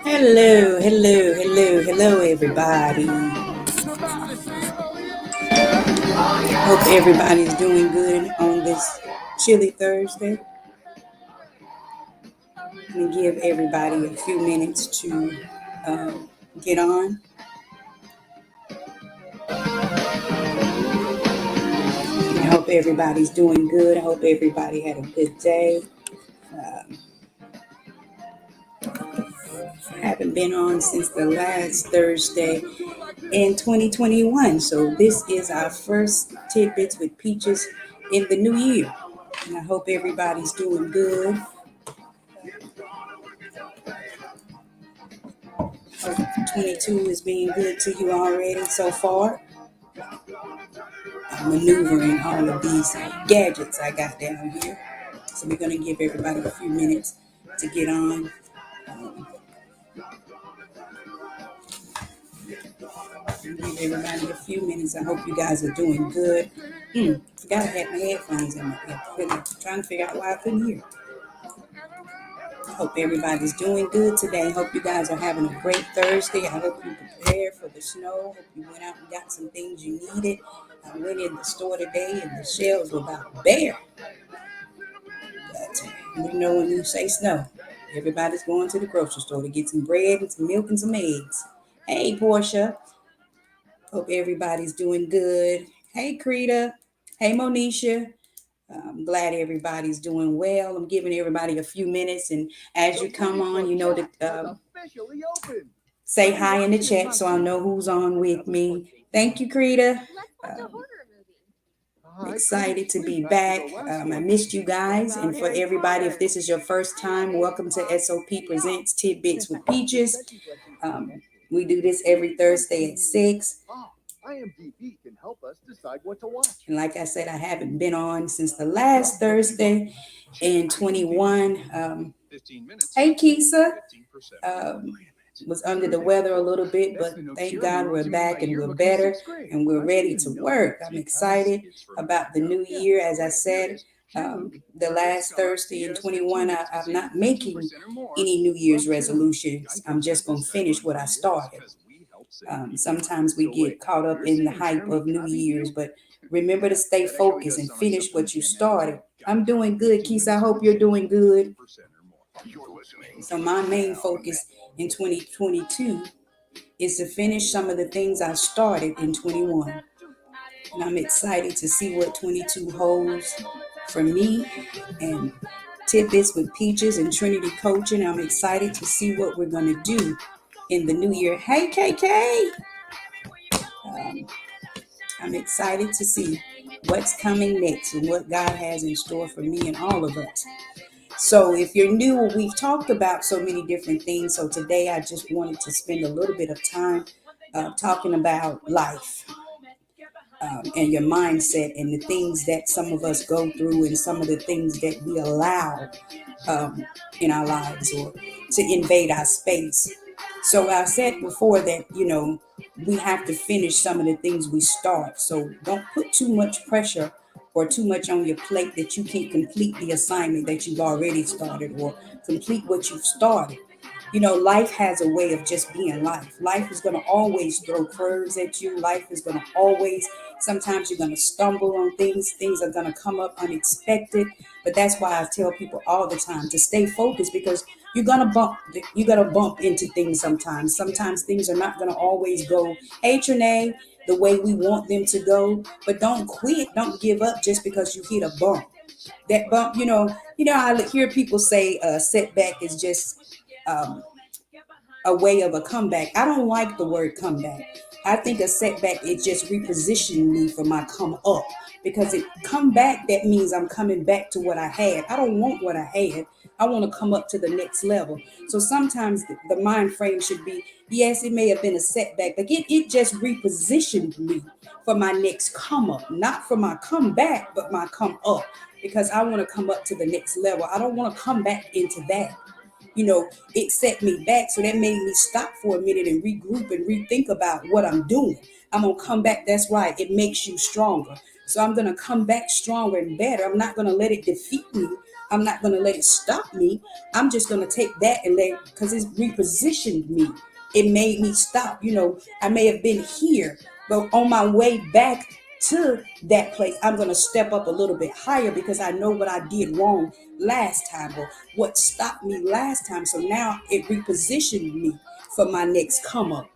Hello, everybody. Hope everybody's doing good on this chilly Thursday. Let me give everybody a few minutes to get on. I hope everybody's doing good. I hope everybody had a good day. I haven't been on since the last Thursday in 2021. So this is our first tidbits with Peaches in the new year. And I hope everybody's doing good. Hope 22 is being good to you already so far. I'm maneuvering all of these gadgets I got down here. So we're going to give everybody a few minutes to get on. Give everybody a few minutes. I hope you guys are doing good. Forgot I had my headphones in my ear. Trying to figure out why I couldn't hear. I hope everybody's doing good today. I hope you guys are having a great Thursday. I hope you prepared for the snow. Hope you went out and got some things you needed. I went in the store today and the shelves were about bare. But you know when you say snow, everybody's going to the grocery store to get some bread and some milk and some eggs. Hey, Portia. Hope everybody's doing good. Hey, Krita. Hey, Monisha. I'm glad everybody's doing well. I'm giving everybody a few minutes, and as you come on, you know that say hi in the chat so I'll know who's on with me. Thank you, Krita. I'm excited to be back. I missed you guys, and for everybody, if this is your first time, welcome to S.O.P Presents Tidbits with Peaches. We do this every Thursday at 6. IMDb can help us decide what to watch. And like I said, I haven't been on since the last Thursday in 21. Hey, Keisa. Was under the weather a little bit, but thank God we're back and we're better and we're ready to work. I'm excited about the new year. As I said, the last Thursday in 21, I'm not making any New Year's resolutions. I'm just going to finish what I started. Sometimes we get caught up in the hype of New Year's, but remember to stay focused and finish what you started. I'm doing good, Keith. I hope you're doing good. So my main focus in 2022 is to finish some of the things I started in 21. And I'm excited to see what 22 holds for me and Tidbits with Peaches and Trinity Coaching. I'm excited to see what we're going to do in the new year. Hey, KK! I'm excited to see what's coming next and what God has in store for me and all of us. So if you're new, we've talked about so many different things. So today I just wanted to spend a little bit of time talking about life and your mindset and the things that some of us go through and some of the things that we allow in our lives or to invade our space. So I said before that, we have to finish some of the things we start. So don't put too much pressure or too much on your plate that you can't complete the assignment that you've already started or complete what you've started. Life has a way of just being life. Life is going to always throw curves at you. Life is going to always, sometimes you're going to stumble on things. Things are going to come up unexpected. But that's why I tell people all the time to stay focused, because you're going to bump into things sometimes. Sometimes things are not going to always go, hey, Trinae, the way we want them to go. But don't quit. Don't give up just because you hit a bump. That bump, I hear people say a setback is just a way of a comeback. I don't like the word comeback. I think a setback is just repositioning me for my come up, because it come back, that means I'm coming back to what I had. I don't want what I had. I want to come up to the next level. So sometimes the mind frame should be, yes, it may have been a setback, but it just repositioned me for my next come up, not for my comeback, but my come up, because I want to come up to the next level. I don't want to come back into that. It set me back. So that made me stop for a minute and regroup and rethink about what I'm doing. I'm going to come back. That's right. It makes you stronger. So I'm going to come back stronger and better. I'm not going to let it defeat me. I'm not going to let it stop me. I'm just going to take that and let, because it's repositioned me. It made me stop. I may have been here, but on my way back to that place, I'm going to step up a little bit higher because I know what I did wrong last time or what stopped me last time. So now it repositioned me for my next come up.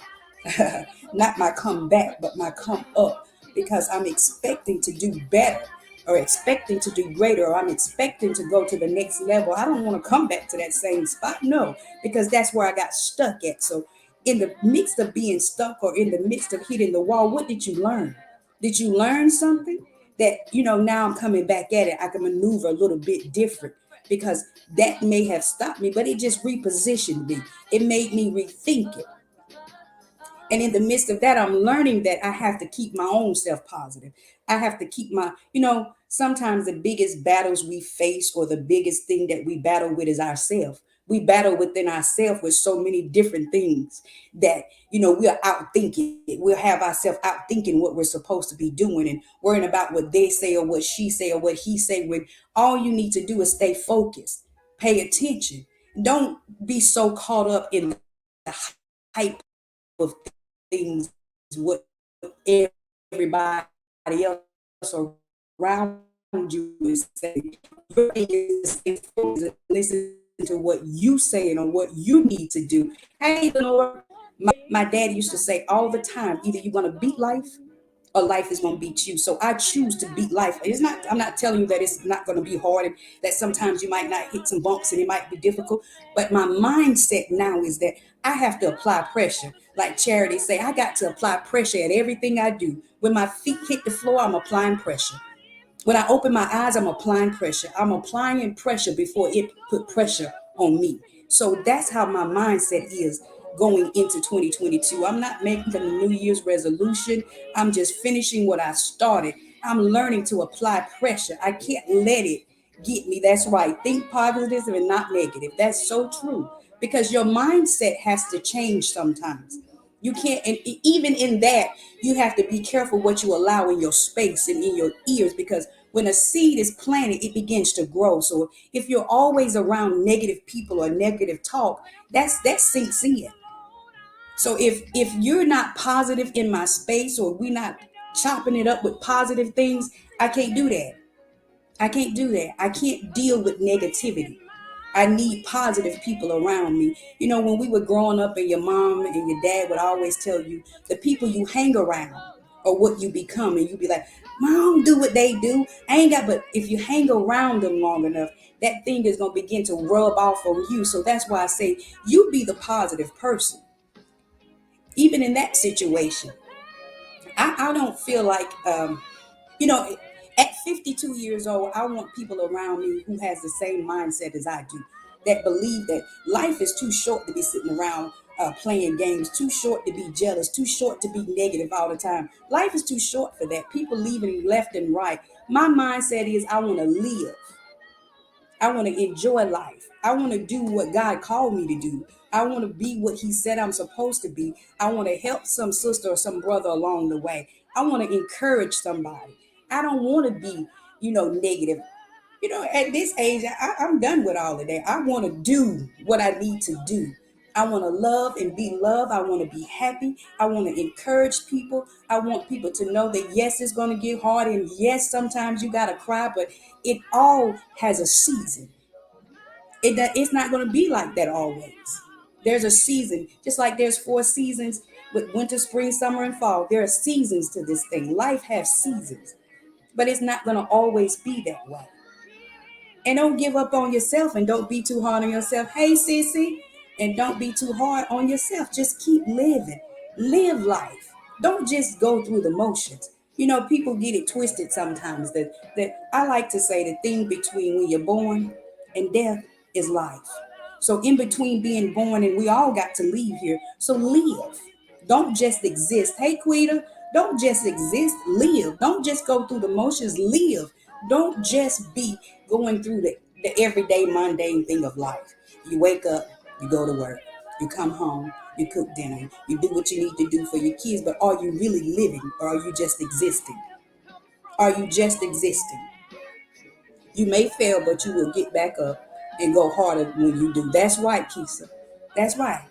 Not my come back, but my come up, because I'm expecting to do better or expecting to do greater, or I'm expecting to go to the next level. I don't want to come back to that same spot. No, because that's where I got stuck at. So, in the midst of being stuck or in the midst of hitting the wall, what did you learn? Did you learn something that, now I'm coming back at it? I can maneuver a little bit different because that may have stopped me, but it just repositioned me. It made me rethink it. And in the midst of that, I'm learning that I have to keep my own self positive. I have to keep sometimes the biggest battles we face or the biggest thing that we battle with is ourselves. We battle within ourselves with so many different things that, we are out thinking. We'll have ourselves out thinking what we're supposed to be doing and worrying about what they say or what she say or what he say, when all you need to do is stay focused, pay attention. Don't be so caught up in the hype of things, what everybody else around you is saying. Your thing is to listen to what you saying or what you need to do. Hey, Lenore, my dad used to say all the time, either you're going to beat life or life is going to beat you. So I choose to beat life. I'm not telling you that it's not going to be hard and that sometimes you might not hit some bumps and it might be difficult. But my mindset now is that I have to apply pressure. Like Charity say, I got to apply pressure at everything I do. When my feet hit the floor, I'm applying pressure. When I open my eyes, I'm applying pressure. I'm applying pressure before it put pressure on me. So that's how my mindset is going into 2022. I'm not making a New Year's resolution. I'm just finishing what I started. I'm learning to apply pressure. I can't let it get me. That's right. Think positive and not negative. That's so true because your mindset has to change sometimes. You can't, and even in that, you have to be careful what you allow in your space and in your ears, because when a seed is planted, it begins to grow. So if you're always around negative people or negative talk, that sinks in. So if you're not positive in my space, or we're not chopping it up with positive things, I can't do that. I can't do that. I can't deal with negativity. I need positive people around me. When we were growing up and your mom and your dad would always tell you the people you hang around or what you become, and you'd be like, Mom, do what they do. I ain't got, but if you hang around them long enough, that thing is going to begin to rub off on you. So that's why I say you be the positive person, even in that situation. I don't feel like, you know, at 52 years old, I want people around me who has the same mindset as I do, that believe that life is too short to be sitting around playing games, too short to be jealous, too short to be negative all the time. Life is too short for that. People leaving left and right. My mindset is I want to live. I want to enjoy life. I want to do what God called me to do. I want to be what He said I'm supposed to be. I want to help some sister or some brother along the way. I want to encourage somebody. I don't want to be, negative. At this age, I'm done with all of that. I want to do what I need to do. I want to love and be loved. I want to be happy. I want to encourage people. I want people to know that yes, it's going to get hard. And yes, sometimes you got to cry, but it all has a season. It's not going to be like that always. There's a season, just like there's 4 seasons with winter, spring, summer, and fall. There are seasons to this thing. Life has seasons, but it's not going to always be that way. And don't give up on yourself, and don't be too hard on yourself. Hey, sissy, and don't be too hard on yourself. Just keep living. Live life. Don't just go through the motions. People get it twisted sometimes. That I like to say the thing between when you're born and death is life. So in between being born and we all got to leave here. So live. Don't just exist. Hey, Quita, don't just exist. Live. Don't just go through the motions. Live. Don't just be going through the everyday mundane thing of life. You wake up, you go to work, you come home, you cook dinner, you do what you need to do for your kids, but are you really living, or are you just existing? Are you just existing? You may fail, but you will get back up and go harder when you do. That's right, Keisha. That's right.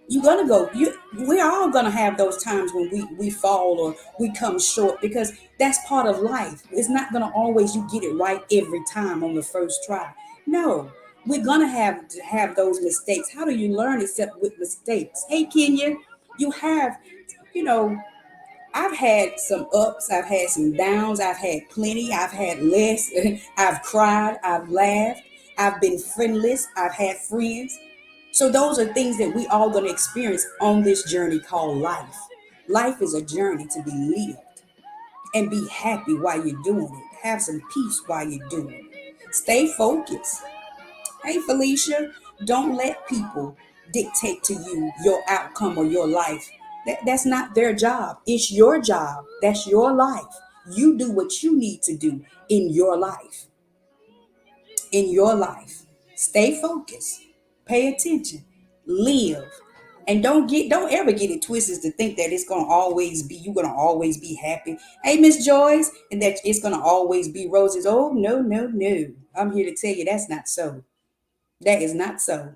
You're gonna go. We're all gonna have those times when we fall or we come short, because that's part of life. It's not gonna always you get it right every time on the first try. No, we're gonna have those mistakes. How do you learn except with mistakes? Hey, Kenya, you have, you know, I've had some ups, I've had some downs, I've had plenty, I've had less, I've cried, I've laughed, I've been friendless, I've had friends. So those are things that we all gonna experience on this journey called life. Life is a journey to be lived, and be happy while you're doing it. Have some peace while you're doing it. Stay focused. Hey, Felicia, don't let people dictate to you your outcome or your life. That's not their job. It's your job. That's your life. You do what you need to do in your life. In your life. Stay focused. Pay attention. Live. And don't ever get it twisted to think that it's gonna always be you're gonna always be happy. Hey, Miss Joyce, and that it's gonna always be roses. Oh, no, no, no. I'm here to tell you that's not so. That is not so.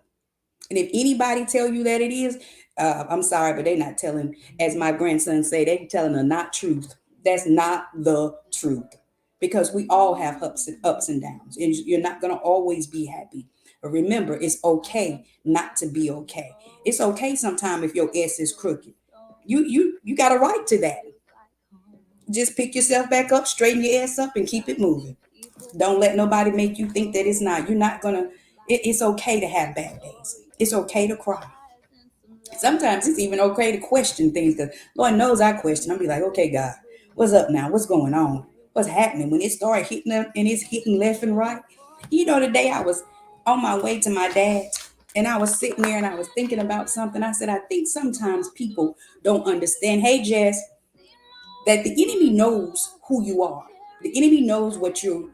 And if anybody tell you that it is, I'm sorry, but they're not telling, as my grandson say, they telling the not truth. That's not the truth. Because we all have ups and downs, and you're not gonna always be happy. But remember, it's okay not to be okay. It's okay sometimes if your S is crooked. You got a right to that. Just pick yourself back up, straighten your ass up, and keep it moving. Don't let nobody make you think that it's not. You're not gonna. It's okay to have bad days. It's okay to cry. Sometimes it's even okay to question things, because Lord knows I question. I'll be like, okay, God, what's up now? What's going on? What's happening? When it started hitting up and it's hitting left and right. Today I was on my way to my dad, and I was sitting there and I was thinking about something. I said, I think sometimes people don't understand. Hey, Jess, that the enemy knows who you are. The enemy knows what your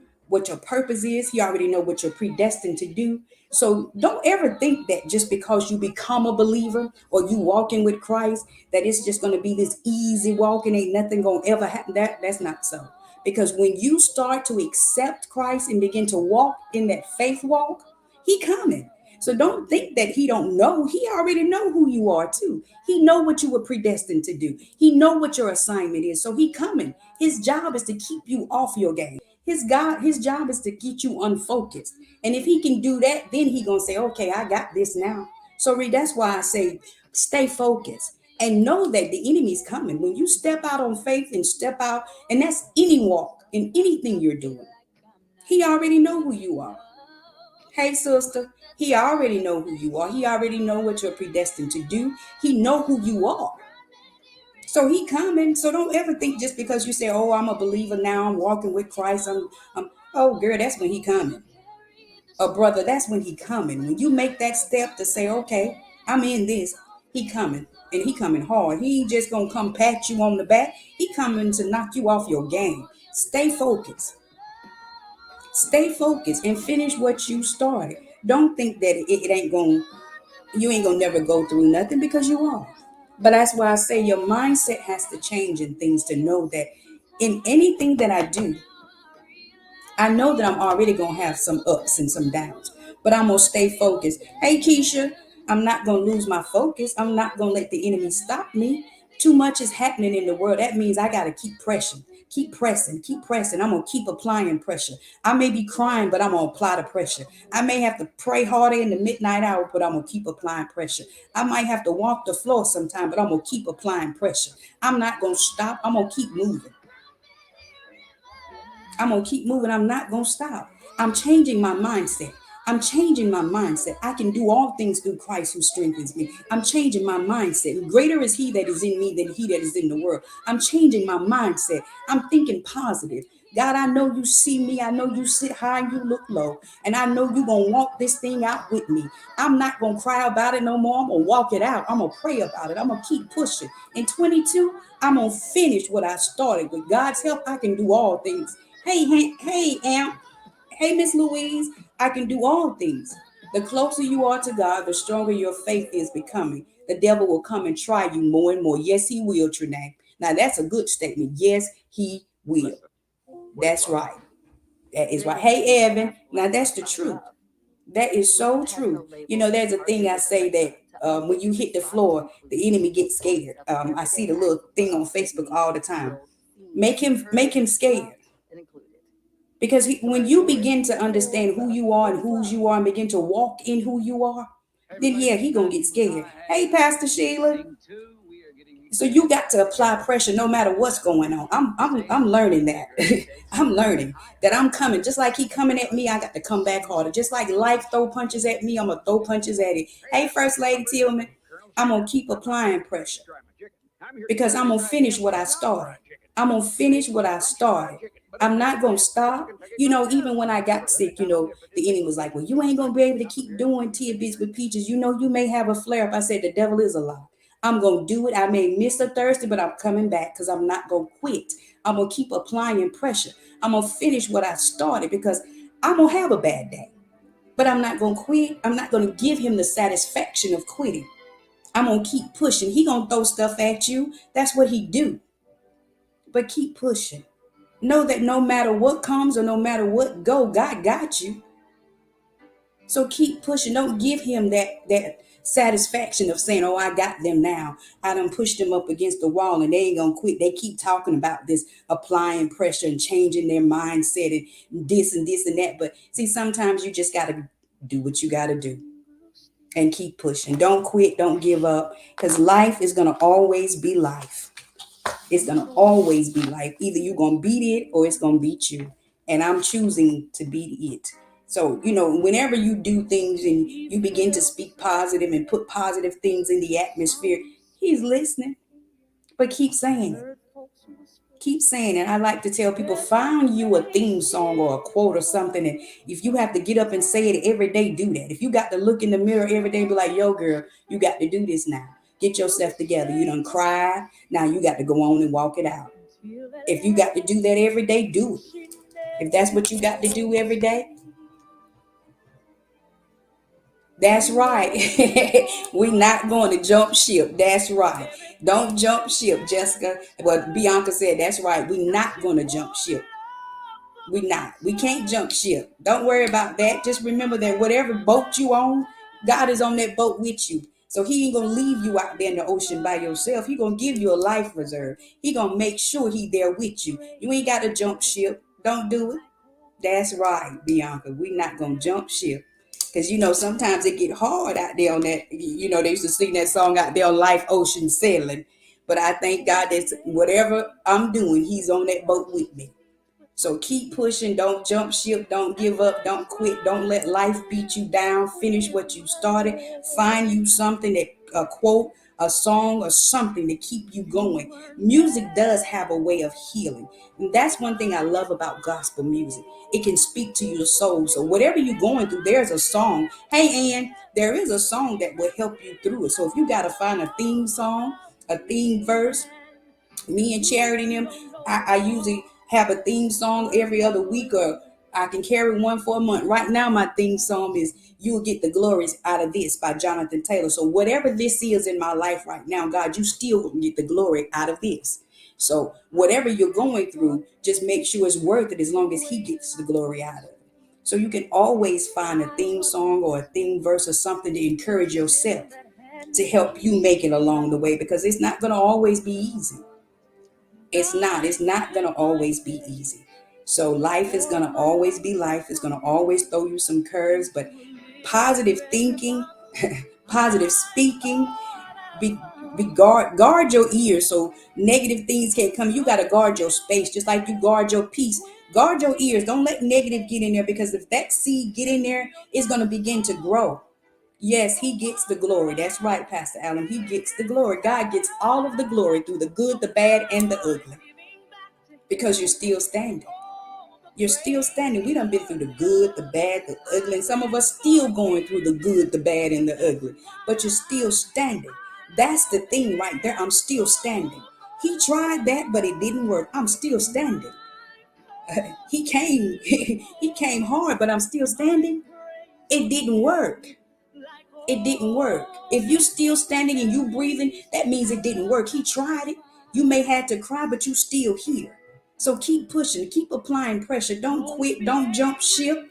purpose is. He already know what you're predestined to do. So don't ever think that just because you become a believer or you walking with Christ, that it's just going to be this easy walking, ain't nothing going to ever happen. That's not so. Because when you start to accept Christ and begin to walk in that faith walk, he coming. So don't think that he don't know. He already know who you are too. He know what you were predestined to do. He know what your assignment is. So he coming. His job is to keep you off your game. His job is to get you unfocused. And if he can do that, then he gonna say, okay, I got this now. So Reed, that's why I say stay focused and know that the enemy's coming. When you step out on faith and step out, and that's any walk in anything you're doing, he already know who you are. Hey, sister, he already know who you are. He already know what you're predestined to do. He know who you are. So he coming. So don't ever think just because you say, "Oh, I'm a believer now. I'm walking with Christ." Oh, girl, that's when he coming. Brother, that's when he coming. When you make that step to say, "Okay, I'm in this," he coming, and he coming hard. He ain't just gonna come pat you on the back. He coming to knock you off your game. Stay focused. Stay focused and finish what you started. Don't think that it ain't going you ain't gonna never go through nothing, because you are. But that's why I say your mindset has to change in things to know that in anything that I do, I know that I'm already gonna have some ups and some downs, but I'm gonna stay focused. Hey, Keisha, I'm not gonna lose my focus. I'm not gonna let the enemy stop me. Too much is happening in the world. That means I gotta keep pressing, keep pressing, keep pressing. I'm gonna keep applying pressure. I may be crying, but I'm gonna apply the pressure. I may have to pray harder in the midnight hour, but I'm gonna keep applying pressure. I might have to walk the floor sometime, but I'm gonna keep applying pressure. I'm not gonna stop. I'm gonna keep moving. I'm going to keep moving. I'm not going to stop. I'm changing my mindset. I'm changing my mindset. I can do all things through Christ who strengthens me. I'm changing my mindset. Greater is he that is in me than he that is in the world. I'm changing my mindset. I'm thinking positive. God, I know you see me. I know you sit high and you look low. And I know you're going to walk this thing out with me. I'm not going to cry about it no more. I'm going to walk it out. I'm going to pray about it. I'm going to keep pushing. In 22, I'm going to finish what I started. With God's help, I can do all things. Hey, Amp. Hey, Miss Louise. I can do all things. The closer you are to God, the stronger your faith is becoming. The devil will come and try you more and more. Yes, he will, Trinae. Now, that's a good statement. Yes, he will. That's right. That is right. Hey, Evan. Now that's the truth. That is so true. There's a thing I say that when you hit the floor, the enemy gets scared. I see the little thing on Facebook all the time. Make him scared. Because when you begin to understand who you are and whose you are and begin to walk in who you are, then yeah, he gonna get scared. Hey, Pastor Sheila. So you got to apply pressure no matter what's going on. I'm learning that. I'm learning that I'm coming. Just like he coming at me, I got to come back harder. Just like life throw punches at me, I'm gonna throw punches at it. Hey, First Lady Tillman, I'm gonna keep applying pressure because I'm gonna finish what I started. I'm gonna finish what I started. I'm not gonna stop. Even when I got sick, the enemy was like, "Well, you ain't gonna be able to keep doing tidbits with peaches. You may have a flare up." I said, "The devil is a lie. I'm gonna do it. I may miss a Thursday, but I'm coming back because I'm not gonna quit. I'm gonna keep applying pressure. I'm gonna finish what I started because I'm gonna have a bad day, but I'm not gonna quit. I'm not gonna give him the satisfaction of quitting. I'm gonna keep pushing. He gonna throw stuff at you. That's what he do. But keep pushing. Know that no matter what comes or no matter what go, God got you. So keep pushing. Don't give him that satisfaction of saying, "Oh, I got them now. I done pushed them up against the wall and they ain't gonna quit." They keep talking about this, applying pressure and changing their mindset and this and this and that. But see, sometimes you just gotta do what you gotta do and keep pushing. Don't quit. Don't give up. Because life is gonna always be life. It's gonna always be life. Either you're gonna beat it or it's gonna beat you. And I'm choosing to beat it. So, whenever you do things and you begin to speak positive and put positive things in the atmosphere, he's listening. But keep saying it. Keep saying it. I like to tell people, find you a theme song or a quote or something. And if you have to get up and say it every day, do that. If you got to look in the mirror every day and be like, "Yo, girl, you got to do this now. Get yourself together. You done cried. Now you got to go on and walk it out." If you got to do that every day, do it. If that's what you got to do every day, that's right. We're not going to jump ship. That's right. Don't jump ship, Jessica. What Bianca said, that's right. We're not going to jump ship. We not. We can't jump ship. Don't worry about that. Just remember that whatever boat you on, God is on that boat with you. So he ain't gonna leave you out there in the ocean by yourself. He gonna give you a life reserve. He gonna make sure he there with you. You ain't got to jump ship. Don't do it. That's right, Bianca. We not gonna jump ship. Cause sometimes it get hard out there on that. They used to sing that song out there on Life Ocean Sailing. But I thank God that whatever I'm doing, he's on that boat with me. So keep pushing. Don't jump ship. Don't give up. Don't quit. Don't let life beat you down. Finish what you started. Find you something that a quote, a song, or something to keep you going. Music does have a way of healing. And that's one thing I love about gospel music. It can speak to your soul. So whatever you're going through, there's a song. Hey, Ann, there is a song that will help you through it. So if you got to find a theme song, a theme verse, me and Charity and them, I usually have a theme song every other week, or I can carry one for a month. Right now, my theme song is "You'll Get the Glories Out of This" by Jonathan Taylor. So whatever this is in my life right now, God, you still gonna get the glory out of this. So whatever you're going through, just make sure it's worth it as long as he gets the glory out of it. So you can always find a theme song or a theme verse or something to encourage yourself, to help you make it along the way, because it's not going to always be easy. It's not going to always be easy. So life is going to always be life. It's going to always throw you some curves, but positive thinking, positive speaking, guard your ears so negative things can't come. You got to guard your space just like you guard your peace. Guard your ears. Don't let negative get in there, because if that seed get in there, it's going to begin to grow. Yes, he gets the glory. That's right, Pastor Allen. He gets the glory. God gets all of the glory through the good, the bad, and the ugly, because you're still standing. You're still standing. We done been through the good, the bad, the ugly, and some of us still going through the good, the bad, and the ugly, but you're still standing. That's the thing right there. I'm still standing. He tried that, but it didn't work. I'm still standing. He came, he came hard, but I'm still standing. It didn't work. It didn't work. If you still standing and you breathing, that means it didn't work. He tried it. You may have to cry, but you still here. So keep pushing, keep applying pressure. Don't quit, don't jump ship.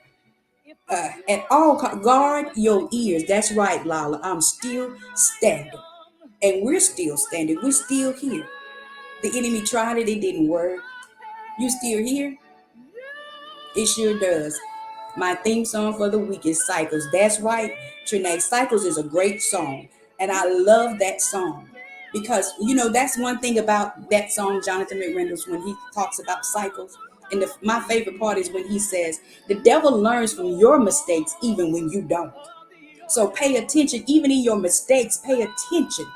At all guard your ears. That's right, Lala. I'm still standing. And we're still standing. We're still here. The enemy tried it, it didn't work. You still here? It sure does. My theme song for the week is Cycles. That's right, Trinae. Cycles is a great song. And I love that song. Because, that's one thing about that song, Jonathan McReynolds, when he talks about cycles. And my favorite part is when he says, the devil learns from your mistakes even when you don't. So pay attention, even in your mistakes, pay attention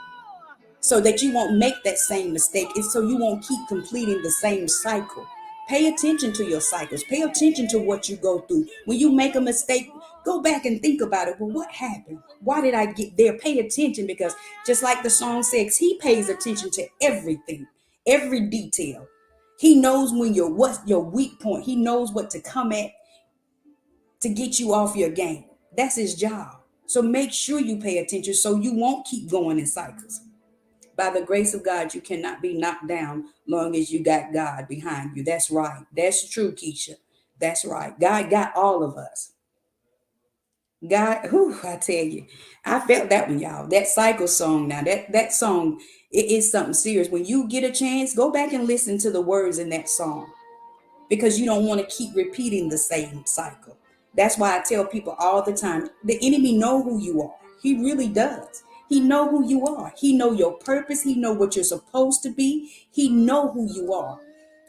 so that you won't make that same mistake. It's so you won't keep completing the same cycle. Pay attention to your cycles. Pay attention to what you go through. When you make a mistake, go back and think about it. Well, what happened? Why did I get there? Pay attention, because just like the song says, he pays attention to everything, every detail. He knows when what's your weak point. He knows what to come at to get you off your game. That's his job. So make sure you pay attention so you won't keep going in cycles. By the grace of God, you cannot be knocked down long as you got God behind you. That's right. That's true, Keisha. That's right. God got all of us. God, whew, I tell you, I felt that one, y'all. That cycle song now, that song, it is something serious. When you get a chance, go back and listen to the words in that song, because you don't want to keep repeating the same cycle. That's why I tell people all the time, the enemy know who you are. He really does. He know who you are. He know your purpose. He know what you're supposed to be. He know who you are.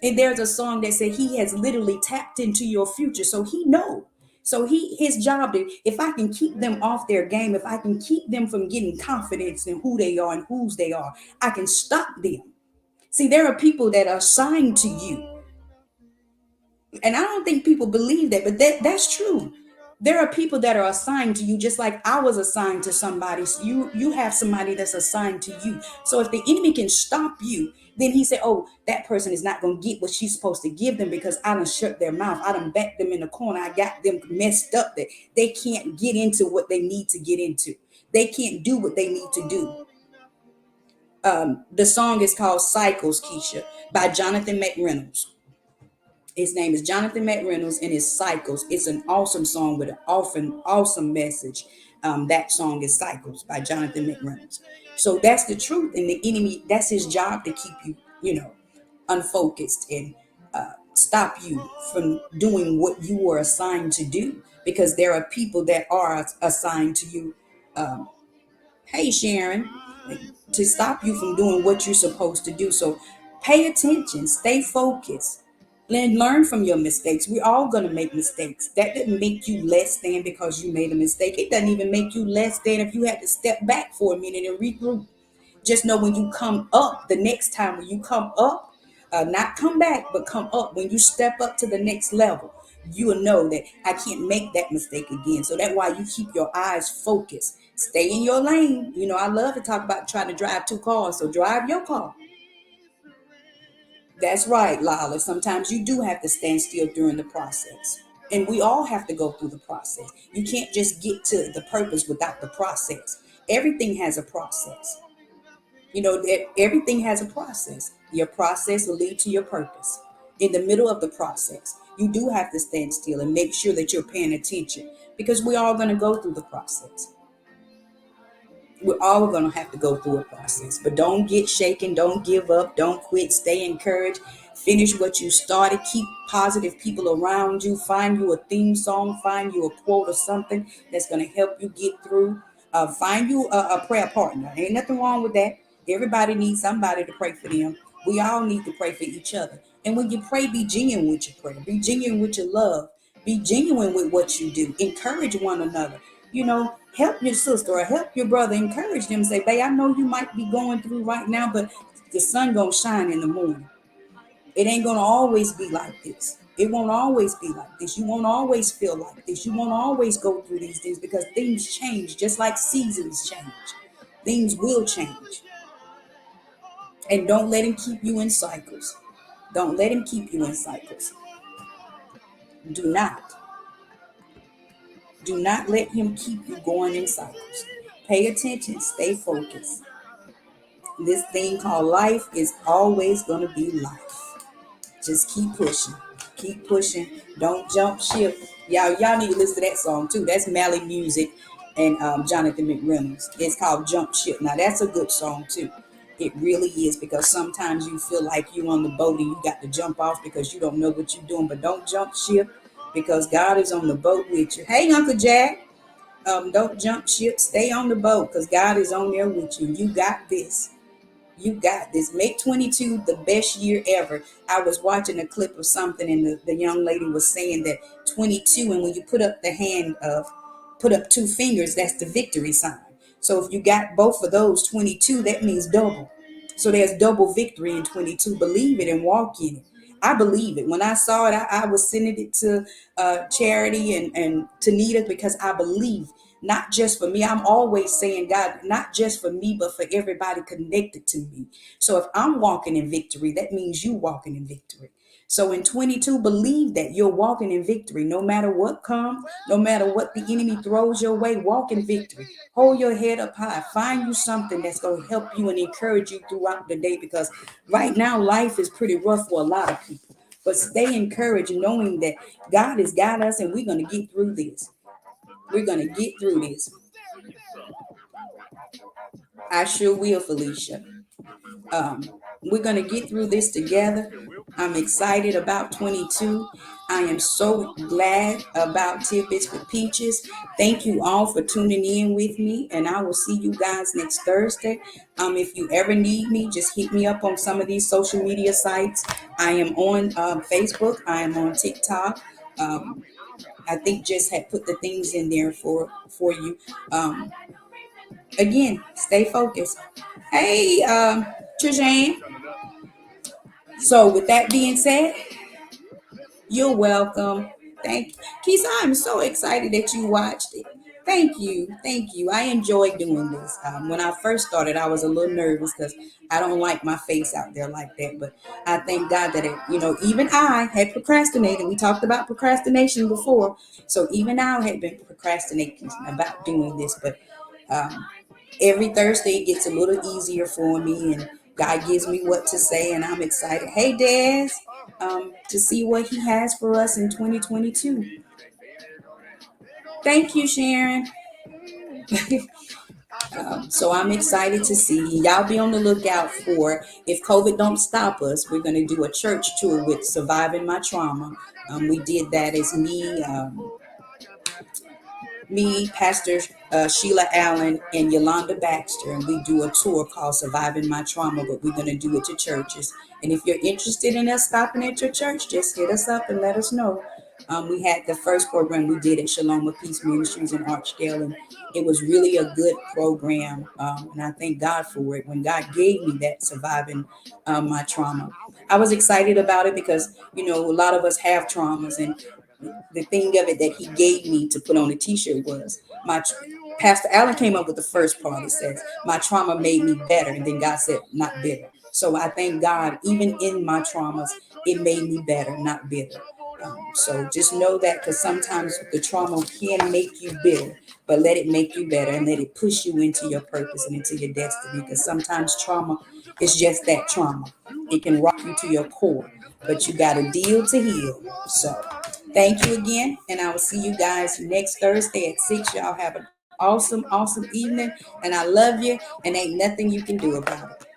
And there's a song that said he has literally tapped into your future. So he know. So his job is, if I can keep them off their game, if I can keep them from getting confidence in who they are and whose they are, I can stop them. See, there are people that are assigned to you, and I don't think people believe that, but that's true. There are people that are assigned to you, just like I was assigned to somebody. So you have somebody that's assigned to you. So if the enemy can stop you, then he said, oh, that person is not going to get what she's supposed to give them, because I done shut their mouth. I done backed them in the corner. I got them messed up that they can't get into what they need to get into. They can't do what they need to do. The song is called Cycles, Keisha, by Jonathan McReynolds. His name is Jonathan McReynolds, and his Cycles. It's an awesome song with an awesome message. That song is Cycles by Jonathan McReynolds. So that's the truth. And the enemy, that's his job, to keep you, unfocused and stop you from doing what you were assigned to do. Because there are people that are assigned to you. Hey, Sharon, to stop you from doing what you're supposed to do. So pay attention, stay focused, and learn from your mistakes. We're all going to make mistakes. That doesn't make you less than because you made a mistake. It doesn't even make you less than if you had to step back for a minute and regroup. Just know when you come up, the next time when you come up, not come back, but come up, when you step up to the next level, you will know that I can't make that mistake again. So that's why you keep your eyes focused. Stay in your lane. I love to talk about trying to drive two cars. So drive your car. That's right, Lala. Sometimes you do have to stand still during the process. And we all have to go through the process. You can't just get to the purpose without the process. Everything has a process. That everything has a process. Your process will lead to your purpose. In the middle of the process, you do have to stand still and make sure that you're paying attention, because we're all going to go through the process. We're all going to have to go through a process, but don't get shaken. Don't give up. Don't quit. Stay encouraged. Finish what you started. Keep positive people around you. Find you a theme song. Find you a quote or something that's going to help you get through. Find you a prayer partner. Ain't nothing wrong with that. Everybody needs somebody to pray for them. We all need to pray for each other. And when you pray, be genuine with your prayer. Be genuine with your love. Be genuine with what you do. Encourage one another. Help your sister or help your brother. Encourage them. Say, babe, I know you might be going through right now, but the sun gonna shine in the morning. It ain't gonna always be like this. It won't always be like this. You won't always feel like this. You won't always go through these things, because things change, just like seasons change. Things will change. And don't let him keep you in cycles. Don't let him keep you in cycles. Do not. Do not let him keep you going in cycles. Pay attention. Stay focused. This thing called life is always going to be life. Just keep pushing. Keep pushing. Don't jump ship. Y'all need to listen to that song too. That's Mally Music and Jonathan McReynolds. It's called Jump Ship. Now that's a good song too. It really is, because sometimes you feel like you on the boat and you got to jump off because you don't know what you're doing. But don't jump ship, because God is on the boat with you. Hey, Uncle Jack. Don't jump ship. Stay on the boat because God is on there with you. You got this. You got this. Make 22 the best year ever. I was watching a clip of something, and the young lady was saying that 22, and when you put up the hand of, put up two fingers, that's the victory sign. So if you got both of those, 22, that means double. So there's double victory in 22. Believe it and walk in it. I believe it. When I saw it, I was sending it to Charity and Tanita, because I believe, not just for me. I'm always saying, God, not just for me, but for everybody connected to me. So if I'm walking in victory, that means you walking in victory. So in 22, believe that you're walking in victory. No matter what comes, no matter what the enemy throws your way, walk in victory. Hold your head up high. Find you something that's going to help you and encourage you throughout the day, because right now life is pretty rough for a lot of people. But stay encouraged, knowing that God has got us and we're going to get through this. We're going to get through this. I sure will, Felicia. Um, we're going to get through this together. I'm excited about 22. I am so glad about Tidbits with Peaches. Thank you all for tuning in with me, and I will see you guys next Thursday. If you ever need me, just hit me up on some of these social media sites. I am on Facebook. I am on TikTok. Um, I think just had put the things in there for you. Um, Again, stay focused. Hey, Trishan. So with that being said, you're welcome. Thank you. Keisha, I'm so excited that you watched it. Thank you. Thank you. I enjoy doing this. When I first started, I was a little nervous because I don't like my face out there like that. But I thank God that even I had procrastinated. We talked about procrastination before. So even I had been procrastinating about doing this. But um, every Thursday it gets a little easier for me, and God gives me what to say, and I'm excited. Hey, Des, to see what He has for us in 2022. Thank you, Sharon. So I'm excited to see y'all. Be on the lookout for, if COVID don't stop us, we're going to do a church tour with Surviving My Trauma. We did that as me, Pastor Sheila Allen, and Yolanda Baxter, and we do a tour called Surviving My Trauma, but we're going to do it to churches. And if you're interested in us stopping at your church, just hit us up and let us know. We had the first program we did at Shalom of Peace Ministries in Archdale, and it was really a good program, and I thank God for it. When God gave me that Surviving My Trauma, I was excited about it because, a lot of us have traumas, and the thing of it that he gave me to put on a t-shirt was Pastor Allen came up with the first part. It says, my trauma made me better. And then God said, not bitter. So I thank God, even in my traumas, it made me better, not bitter. So just know that, because sometimes the trauma can make you bitter, but let it make you better and let it push you into your purpose and into your destiny. Because sometimes trauma is just that, trauma. It can rock you to your core, but you got to deal to heal. So thank you again, and I will see you guys next Thursday at 6. Y'all have an awesome, awesome evening, and I love you, and ain't nothing you can do about it.